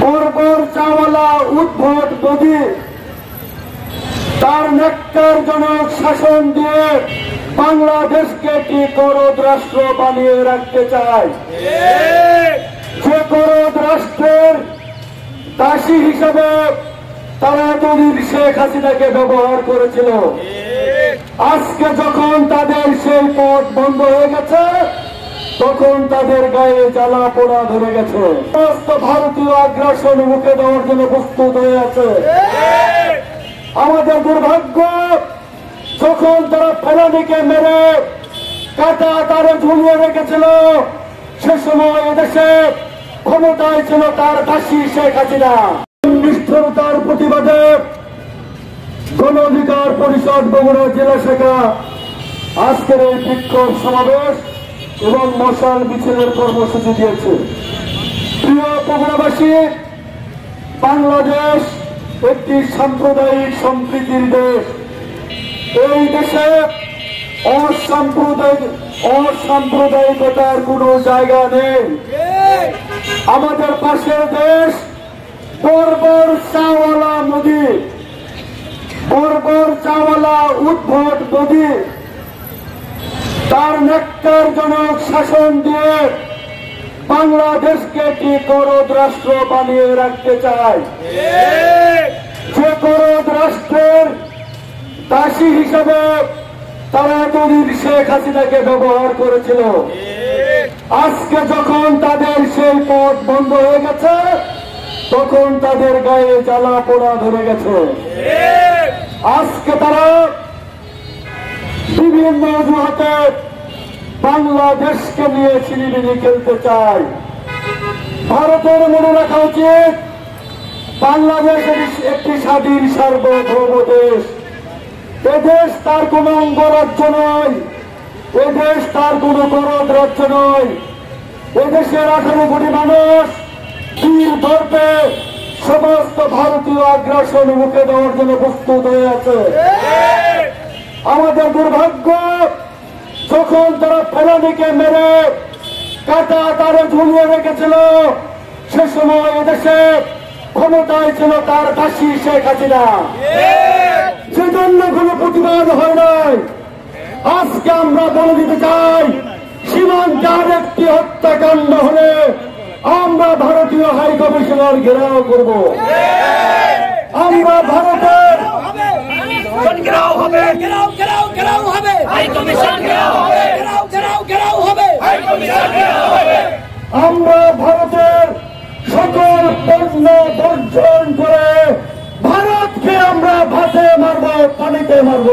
বর্বর চাওয়ালা উদ্ভট মোদী তার ন্যক্কারজনক শাসন দিয়ে বাংলাদেশকে একটি করদ রাষ্ট্র বানিয়ে রাখতে চায়। যে করদ রাষ্ট্রের দাসী হিসেবে তারা এতদিন শেখ হাসিনাকে ব্যবহার করেছিল, আজকে যখন তাদের সেই পথ বন্ধ হয়ে গেছে তখন তাদের গায়ে জ্বালা পোড়া ধরে গেছে। সমস্ত ভারতীয় আগ্রাসন মুখে দেওয়ার জন্য প্রস্তুত হয়ে আছে। আমাদের দুর্ভাগ্য, যখন তারা ফেলানিকে মেরে কাটা তারে ঝুলিয়ে রেখেছিল সে সময় এদেশে ক্ষমতায় ছিল তার দাসী শেখ হাসিনা। নিষ্ঠুরতার প্রতিবাদে গণ অধিকার পরিষদ বগুড়া জেলা শাখা আজকের এই বিক্ষোভ সমাবেশ এবং মশাল মিছিলের কর্মসূচি দিয়েছে। প্রিয় বগুড়াবাসী, বাংলাদেশ একটি সাম্প্রদায়িক সম্প্রীতির দেশ। এই দেশে অসাম্প্রদায়িকতার কোন জায়গা নেই। আমাদের পাশের দেশ বর্বর চাওয়ালা মোদী, বর্বর চাওয়ালা উদ্ভট মোদী তার ন্যক্কারজনক শাসন দিয়ে বাংলাদেশকে একটি করদ রাষ্ট্র বানিয়ে রাখতে চায়। যে করদ রাষ্ট্রের দাসী হিসেবে তারা এতদিন শেখ হাসিনাকে ব্যবহার করেছিল, আজকে যখন তাদের সেই পথ বন্ধ হয়ে গেছে তখন তাদের গায়ে জ্বালা পোড়া ধরে গেছে। আজকে তারা বিভিন্ন অজুহাতে বাংলাদেশকে নিয়ে ছিনিমিনি খেলতে চায়। ভারতের মনে রাখা উচিত, বাংলাদেশ একটি স্বাধীন সার্বভৌম দেশ। এদেশ তার কোন অঙ্গরাজ্য নয়, এদেশ তার কোন করদ রাজ্য নয়। এদেশের 18 কোটি মানুষ বীর ধরতে সমস্ত ভারতীয় আগ্রাসন মুখে দেওয়ার জন্য প্রস্তুত হয়ে আছে। আমাদের দুর্ভাগ্য, যখন তারা ফেলানিকে মেরে কাটা তারে ঝুলিয়ে রেখেছিল সে সময় এদেশে ক্ষমতায় ছিল তার দাসী শেখ হাসিনা। সেজন্য কোন প্রতিবাদ হয় নাই। আজকে আমরা বলে দিতে চাই, সীমান্তে আরেকটি হত্যাকাণ্ড হলে আমরা ভারতীয় হাই কমিশনার ঘেরাও করব। আমরা ভারতের আমরা ভারতের সকল পণ্য বর্জন করে ভারতকে আমরা ভাতে মারব, পানিতে মারব।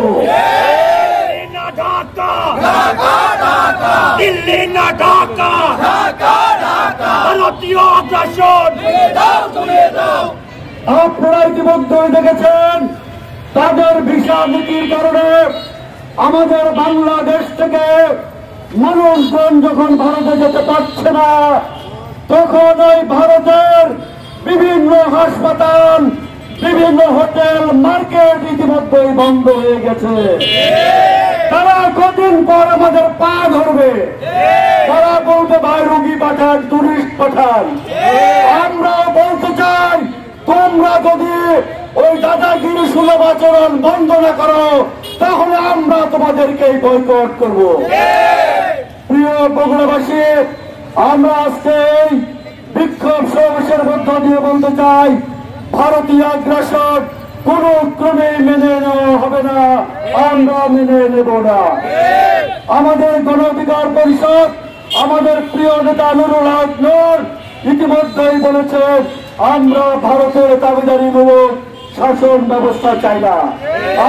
দিল্লি না ঢাকা, ভারতীয় আগ্রাসন। আপনারা ইতিমধ্যে দেখেছেন তাদের ভিসা নীতির কারণে আমাদের বাংলাদেশ থেকে মানুষজন যখন ভারতে যেতে পারছে না, তখন ওই ভারতের বিভিন্ন হাসপাতাল, বিভিন্ন হোটেল, মার্কেট ইতিমধ্যেই বন্ধ হয়ে গেছে। তারা কদিন পর আমাদের পা ধরবে, তারা বলবে ভাই রোগী পাঠান, টুরিস্ট পাঠান। আমরাও বলতে চাই, তোমরা যদি ওই দাদাগিরি সুলভ আচরণ বন্ধ না করো তাহলে আমরা তোমাদেরকে বয়কট করব। প্রিয় বগুড়াবাসী, আমরা আজকে এই বিক্ষোভ সমাবেশের মধ্য দিয়ে বলতে চাই, ভারতীয় আগ্রাসন কোন ক্রমে মেনে নেওয়া হবে না, আমরা মেনে নেব না। আমাদের গণ অধিকার পরিষদ, আমাদের প্রিয় নেতা নুরুল হক নূর ইতিমধ্যেই বলেছেন, আমরা ভারতের দাবিদারিমূলক শাসন ব্যবস্থা চাই না।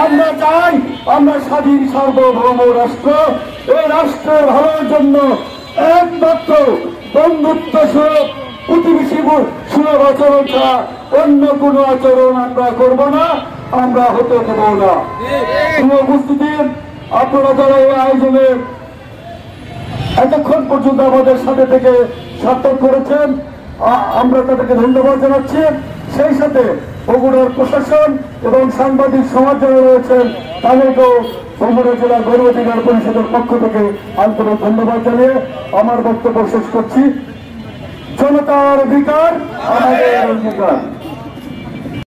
আমরা চাই আমরা স্বাধীন সার্বভৌম রাষ্ট্র। এই রাষ্ট্রের ভালোর জন্য একমাত্র বন্ধুত্ব সুলভ, প্রতিবেশী সুলভ আচরণ ছাড়া অন্য কোন আচরণ আমরা করব না, আমরা হতে দেব না। প্রিয় উপস্থিতি, আপনারা যারা এই আয়োজনে এতক্ষণ পর্যন্ত আমাদের সাথে থেকে সার্থক করেছেন, আমরা তাদেরকে ধন্যবাদ জানাচ্ছি। সেই সাথে বগুড়ার প্রশাসন এবং সাংবাদিক সমাজ যারা রয়েছেন তাদেরকেও বগুড়া জেলা গণ অধিকার পরিষদের পক্ষ থেকে আন্তরিক ধন্যবাদ জানিয়ে আমার বক্তব্য শেষ করছি। জনতার অধিকার আমাদের অধিকার।